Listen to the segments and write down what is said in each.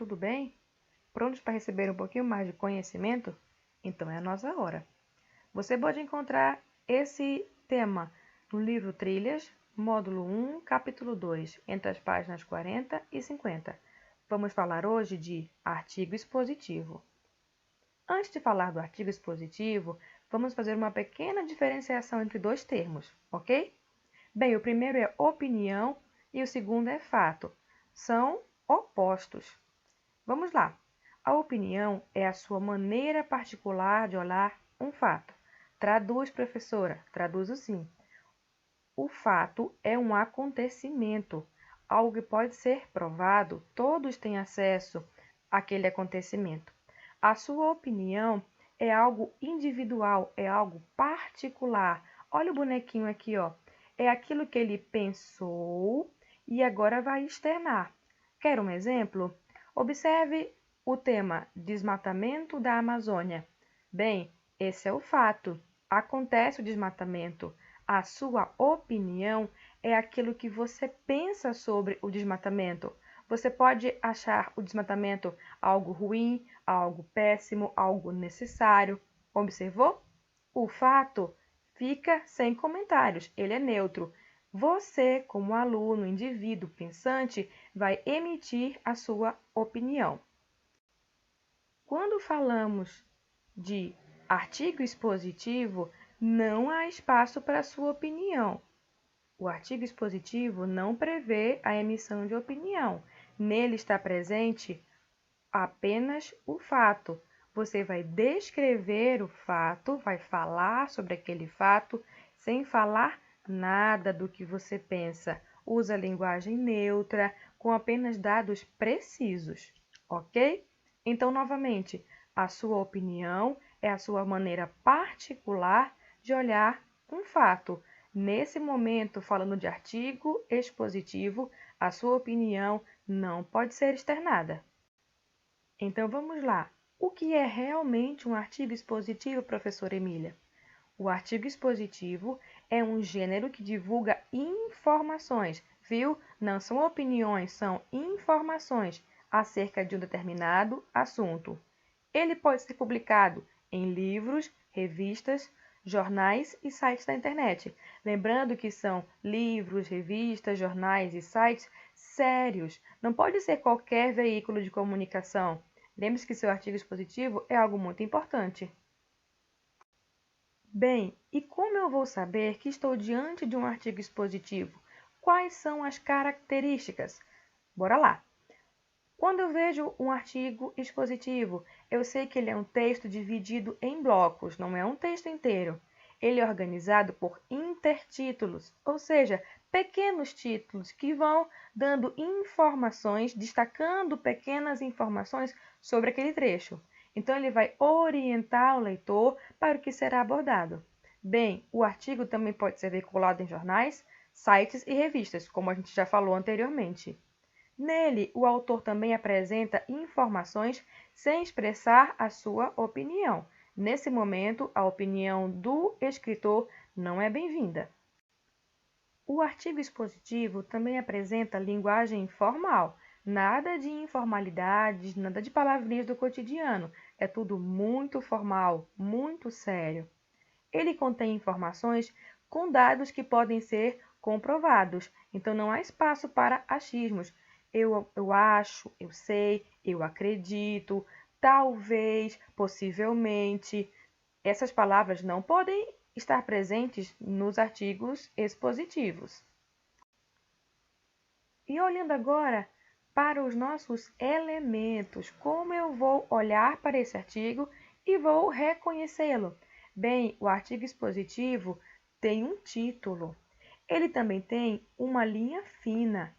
tudo bem? Prontos para receber um pouquinho mais de conhecimento? Então é a nossa hora. Você pode encontrar esse tema no livro Trilhas, módulo 1, capítulo 2, entre as páginas 40 e 50. Vamos falar hoje de artigo expositivo. Antes de falar do artigo expositivo, vamos fazer uma pequena diferenciação entre dois termos, ok? Bem, o primeiro é opinião e o segundo é fato. São opostos. Vamos lá. A opinião é a sua maneira particular de olhar um fato. Traduz, professora. Traduzo sim. O fato é um acontecimento, algo que pode ser provado. Todos têm acesso àquele acontecimento. A sua opinião é algo individual, é algo particular. Olha o bonequinho aqui, ó. É aquilo que ele pensou e agora vai externar. Quer um exemplo? Observe o tema desmatamento da Amazônia. Bem, esse é o fato. Acontece o desmatamento. A sua opinião é aquilo que você pensa sobre o desmatamento. Você pode achar o desmatamento algo ruim, algo péssimo, algo necessário. Observou? O fato fica sem comentários, ele é neutro. Você, como aluno, indivíduo pensante, vai emitir a sua opinião. Quando falamos de artigo expositivo, não há espaço para a sua opinião. O artigo expositivo não prevê a emissão de opinião. Nele está presente apenas o fato. Você vai descrever o fato, vai falar sobre aquele fato, sem falar nada do que você pensa. Usa linguagem neutra, com apenas dados precisos, ok? Então, novamente, a sua opinião é a sua maneira particular de olhar um fato. Nesse momento, falando de artigo expositivo, a sua opinião não pode ser externada. Então vamos lá. O que é realmente um artigo expositivo, professora Emília? O artigo expositivo é um gênero que divulga informações, viu? Não são opiniões, são informações acerca de um determinado assunto. Ele pode ser publicado em livros, revistas, jornais e sites da internet. Lembrando que são livros, revistas, jornais e sites sérios. Não pode ser qualquer veículo de comunicação. Lembre-se que seu artigo expositivo é algo muito importante. Bem, e como eu vou saber que estou diante de um artigo expositivo? Quais são as características? Bora lá! Quando eu vejo um artigo expositivo, eu sei que ele é um texto dividido em blocos, não é um texto inteiro. Ele é organizado por intertítulos, ou seja, pequenos títulos que vão dando informações, destacando pequenas informações sobre aquele trecho. Então, ele vai orientar o leitor para o que será abordado. Bem, o artigo também pode ser veiculado em jornais, sites e revistas, como a gente já falou anteriormente. Nele, o autor também apresenta informações sem expressar a sua opinião. Nesse momento, a opinião do escritor não é bem-vinda. O artigo expositivo também apresenta linguagem informal, nada de informalidades, nada de palavrinhas do cotidiano, é tudo muito formal, muito sério. Ele contém informações com dados que podem ser comprovados, então não há espaço para achismos. Eu acho, eu sei, eu acredito, talvez, possivelmente. Essas palavras não podem estar presentes nos artigos expositivos. E olhando agora para os nossos elementos, como eu vou olhar para esse artigo e vou reconhecê-lo? Bem, o artigo expositivo tem um título. Ele também tem uma linha fina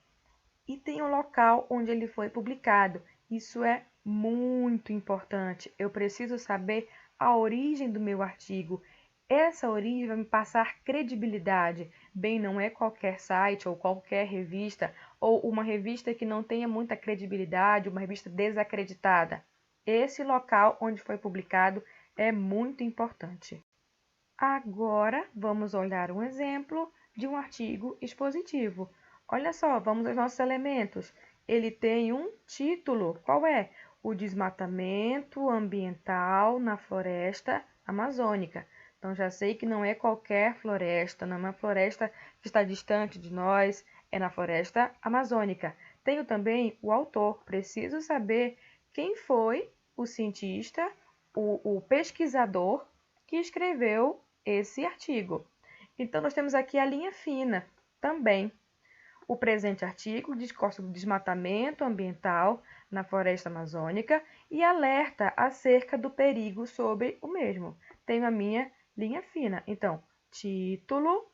e tem o local onde ele foi publicado. Isso é muito importante. Eu preciso saber a origem do meu artigo. Essa origem vai me passar credibilidade. Bem, não é qualquer site ou qualquer revista ou uma revista que não tenha muita credibilidade, uma revista desacreditada. Esse local onde foi publicado é muito importante. Agora, vamos olhar um exemplo de um artigo expositivo. Olha só, vamos aos nossos elementos. ele tem um título. Qual é? O desmatamento ambiental na floresta amazônica. Então, já sei que não é qualquer floresta, não é uma floresta que está distante de nós, é na floresta amazônica. Tenho também o autor, preciso saber quem foi o cientista, o pesquisador que escreveu esse artigo. Então, nós temos aqui a linha fina também. O presente artigo discorre sobre o desmatamento ambiental na floresta amazônica e alerta acerca do perigo sobre o mesmo. Tenho a minha linha fina. Então, título,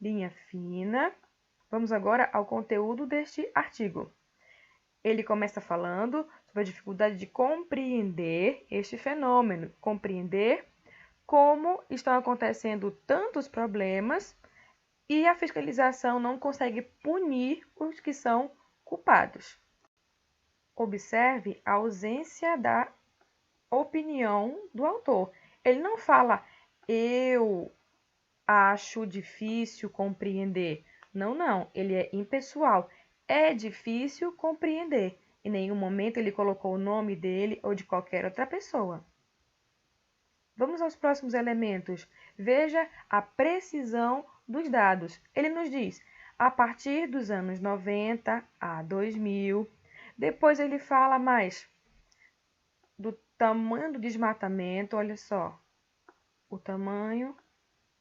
linha fina. Vamos agora ao conteúdo deste artigo. Ele começa falando sobre a dificuldade de compreender este fenômeno, compreender como estão acontecendo tantos problemas e a fiscalização não consegue punir os que são culpados. Observe a ausência da opinião do autor. Ele não fala, eu acho difícil compreender. Não, não. Ele é impessoal. É difícil compreender. Em nenhum momento ele colocou o nome dele ou de qualquer outra pessoa. Vamos aos próximos elementos. Veja a precisão dos dados. Ele nos diz, a partir dos anos 90 a 2000. Depois ele fala mais do tamanho do desmatamento. Olha só, o tamanho.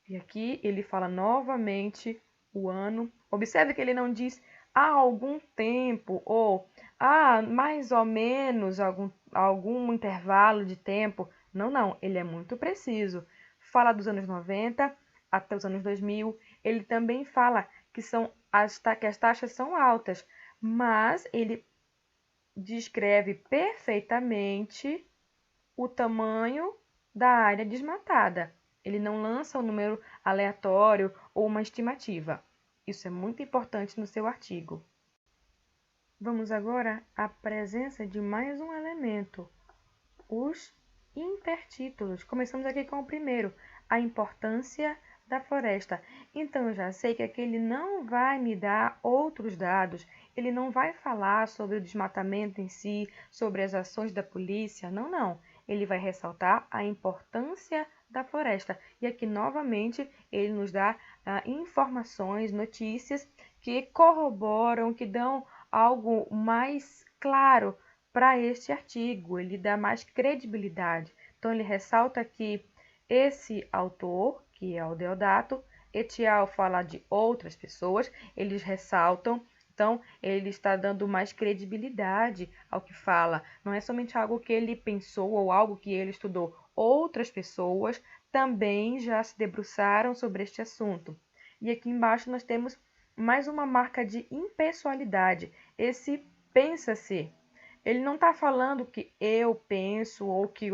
E aqui ele fala novamente o ano. Observe que ele não diz há algum tempo ou há mais ou menos algum intervalo de tempo. Não, não. Ele é muito preciso. Fala dos anos 90 até os anos 2000. Ele também fala que que as taxas são altas, mas ele descreve perfeitamente o tamanho da área desmatada. Ele não lança um número aleatório ou uma estimativa. Isso é muito importante no seu artigo. Vamos agora à presença de mais um elemento, os intertítulos. Começamos aqui com o primeiro, a importância da floresta. Então, eu já sei que aqui ele não vai me dar outros dados, ele não vai falar sobre o desmatamento em si, sobre as ações da polícia, não, não. Ele vai ressaltar a importância da floresta. E aqui, novamente, ele nos dá informações, notícias que corroboram, que dão algo mais claro para este artigo, ele dá mais credibilidade. Então, ele ressalta que esse autor, que é o Deodato, Etial fala de outras pessoas, eles ressaltam, então ele está dando mais credibilidade ao que fala. Não é somente algo que ele pensou ou algo que ele estudou. Outras pessoas também já se debruçaram sobre este assunto. E aqui embaixo nós temos mais uma marca de impessoalidade, esse pensa-se. Ele não está falando que eu penso ou que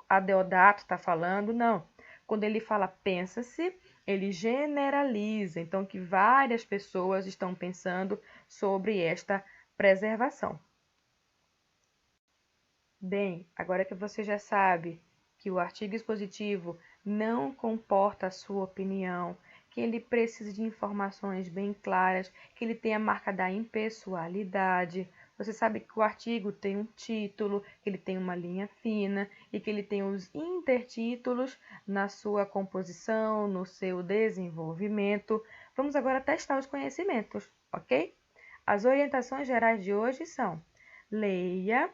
a Deodato está falando, não. Quando ele fala pensa-se, ele generaliza, então que várias pessoas estão pensando sobre esta preservação. Bem, agora que você já sabe que o artigo expositivo não comporta a sua opinião, que ele precisa de informações bem claras, que ele tem a marca da impessoalidade. Você sabe que o artigo tem um título, que ele tem uma linha fina e que ele tem os intertítulos na sua composição, no seu desenvolvimento. Vamos agora testar os conhecimentos, ok? As orientações gerais de hoje são: leia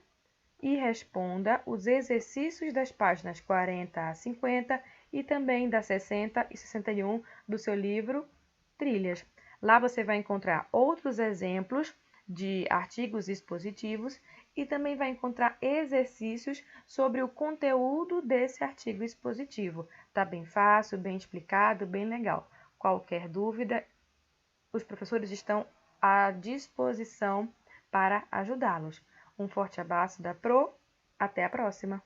e responda os exercícios das páginas 40 a 50 e também da 60 e 61 do seu livro Trilhas. Lá você vai encontrar outros exemplos de artigos expositivos e também vai encontrar exercícios sobre o conteúdo desse artigo expositivo. Tá bem fácil, bem explicado, bem legal. Qualquer dúvida, os professores estão à disposição para ajudá-los. Um forte abraço da Pro, até a próxima!